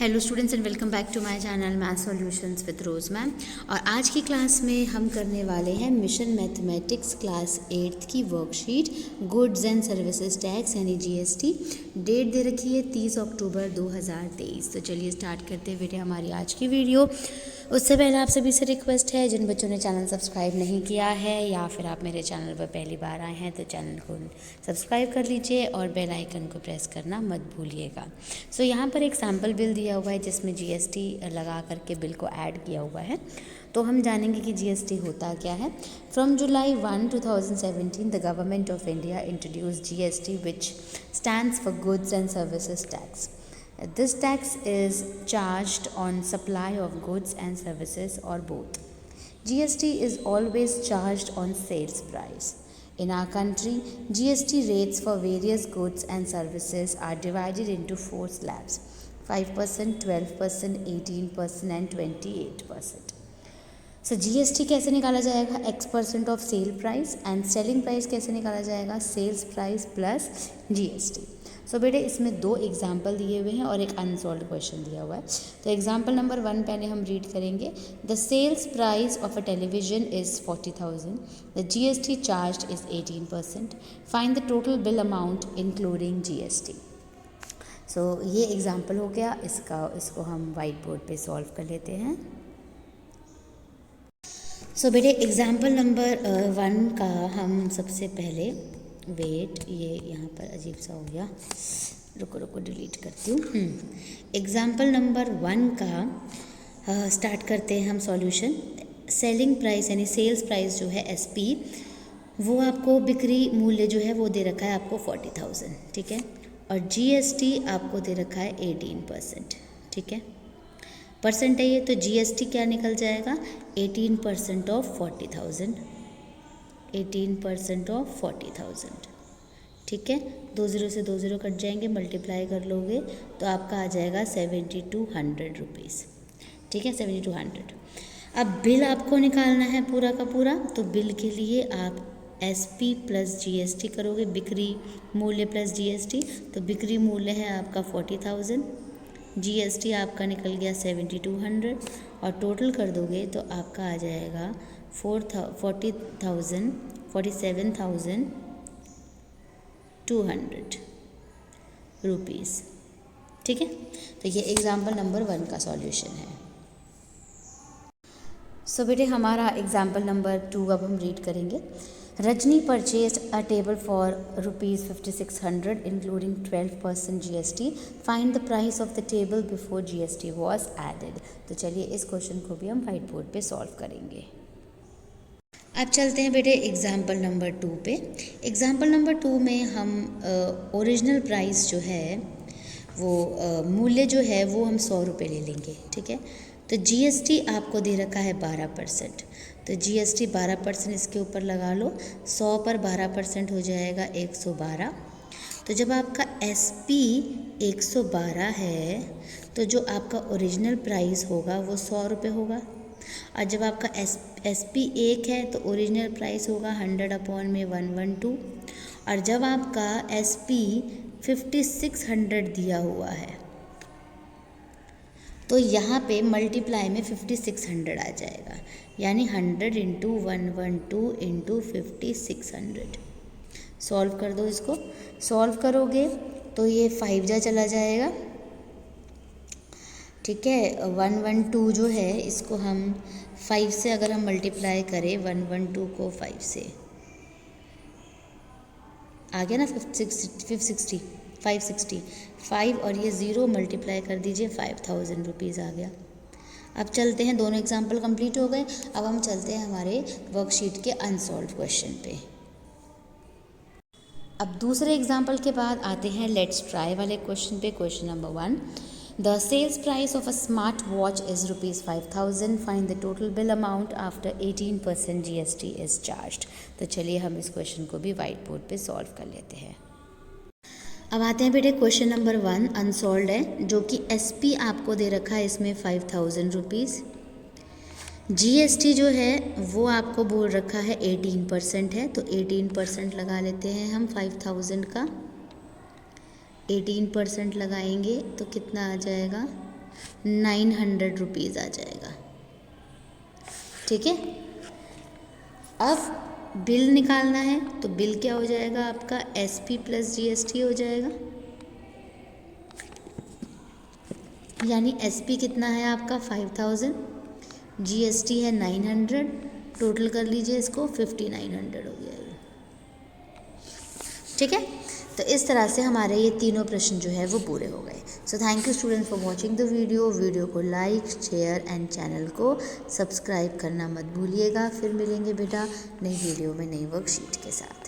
Hello students and welcome back to my channel math solutions with Rose ma'am. और आज की class में हम करने वाले हैं मिशन मैथमेटिक्स क्लास 8th की worksheet goods and services tax यानी जीएसटी। डेट दे रखी है 30 अक्टूबर 2023। तो चलिए स्टार्ट करते हैं बेटे हमारी आज की वीडियो। उससे पहले आप सभी से रिक्वेस्ट है, जिन बच्चों ने चैनल सब्सक्राइब नहीं किया है या फिर आप मेरे चैनल पर पहली बार आए हैं तो चैनल को सब्सक्राइब कर लीजिए और बेल आइकन को प्रेस करना मत भूलिएगा। सो यहाँ पर एक सैम्पल बिल दिया हुआ है जिसमें जीएसटी लगा करके बिल को ऐड किया हुआ है। तो हम जानेंगे कि जीएसटी होता क्या है। From July 1, 2017 the government of India introduce GST which stands for goods and services tax. This tax is charged on supply of goods and services or both. GST is always charged on sales price. In our country, GST rates for various goods and services are divided into 4 slabs: 5%, 12%, 18% and 28%. So GST कैसे निकाला जाएगा? X% of sale price and selling price कैसे निकाला जाएगा? Sales price plus GST. So बेटे इसमें 2 example दिए हुए हैं और एक अनसॉल्व क्वेश्चन दिया हुआ है। तो एग्जाम्पल नंबर 1 पहले हम रीड करेंगे। The sales price of a television is 40,000. The GST charge is 18%. Find the total bill amount including GST. So ये एग्जाम्पल हो गया। इसको हम वाइट बोर्ड पे सॉल्व कर लेते हैं। सो बेटे एग्ज़ाम्पल नंबर 1 का हम सबसे पहले ये यहाँ पर अजीब सा हो गया, रुको डिलीट करती हूँ। एग्ज़ाम्पल नंबर 1 का स्टार्ट करते हैं हम सॉल्यूशन। सेलिंग प्राइस यानी सेल्स प्राइस जो है एसपी, वो आपको बिक्री मूल्य जो है वो दे रखा है आपको 40,000, ठीक है। और जीएसटी आपको दे रखा है 18%, ठीक है। परसेंट है ये, तो जीएसटी क्या निकल जाएगा? 18% ऑफ 40,000, 18% ऑफ 40,000, ठीक है। 2 ज़ीरो से 2 ज़ीरो कट जाएंगे, मल्टीप्लाई कर लोगे तो आपका आ जाएगा 7200 रुपीज़, ठीक है, 7200। अब बिल आपको निकालना है पूरा का पूरा, तो बिल के लिए आप एसपी प्लस जीएसटी करोगे, बिक्री मूल्य प्लस जीएसटी। तो बिक्री मूल्य है आपका 40,000, जीएसटी आपका निकल गया 7200 और टोटल कर दोगे तो आपका आ जाएगा 47,200 रुपीज़, ठीक है। तो ये एग्ज़ाम्पल नंबर 1 का सॉल्यूशन है। सो बेटे हमारा एग्ज़ाम्पल नंबर 2 अब हम रीड करेंगे। Rajni purchase a table for ₹5600 including 12% GST. Find the price of the table before GST was added. तो चलिए इस क्वेश्चन को भी हम वाइट बोर्ड पे सॉल्व करेंगे। अब चलते हैं बेटे एग्जाम्पल नंबर 2 पे। एग्जाम्पल नंबर 2 में हम ओरिजिनल प्राइस जो है वो मूल्य जो है वो हम 100 रुपये ले लेंगे, ठीक है। तो जीएसटी आपको दे रखा है 12%, तो जीएसटी 12% इसके ऊपर लगा लो। 100 पर 12% हो जाएगा 112। तो जब आपका एसपी 112 है तो जो आपका ओरिजिनल प्राइस होगा वो 100 रुपये होगा। और जब आपका एसपी 1 है तो ओरिजिनल प्राइस होगा 100/112। और जब आपका एसपी 5600 दिया हुआ है तो यहाँ पे मल्टीप्लाई में 5600 आ जाएगा, यानी 100 × 112 × 5600। सॉल्व कर दो इसको। सॉल्व करोगे तो ये 5 जा चला जाएगा, ठीक है। 112 जो है इसको हम 5 से अगर हम मल्टीप्लाई करें 112 को 5 से, आ गया ना 560 5 और ये 0 मल्टीप्लाई कर दीजिए 5000 रुपीज़ आ गया। अब चलते हैं, दोनों एग्जाम्पल कंप्लीट हो गए। अब हम चलते हैं हमारे वर्कशीट के अनसॉल्व क्वेश्चन पे। अब दूसरे एग्जाम्पल के बाद आते हैं लेट्स ट्राई वाले क्वेश्चन पे। Question number 1, the sales price of a smart watch is ₹5,000. Find the total bill amount after 18% GST is charged. तो चलिए हम इस क्वेश्चन को भी वाइट बोर्ड पे सॉल्व कर लेते हैं। अब आते हैं बेटे क्वेश्चन नंबर 1 अनसॉल्व है, जो कि एसपी आपको दे रखा है इसमें 5000 रुपीज़। जीएसटी जो है वो आपको बोल रखा है 18% है, तो 18% लगा लेते हैं हम 5000 का। 18% लगाएंगे तो कितना आ जाएगा? 900 रुपीज़ आ जाएगा। ठीक है, अब बिल निकालना है तो बिल क्या हो जाएगा आपका, SP प्लस GST हो जाएगा। यानी SP कितना है आपका 5000, GST है 900, टोटल कर लीजिए इसको 5900 हो गया ये। ठीक है, तो इस तरह से हमारे ये तीनों प्रश्न जो है वो पूरे हो गए। So thank you student for watching the video को लाइक शेयर एंड चैनल को सब्सक्राइब करना मत भूलिएगा। फिर मिलेंगे बेटा नई वीडियो में नई वर्कशीट के साथ।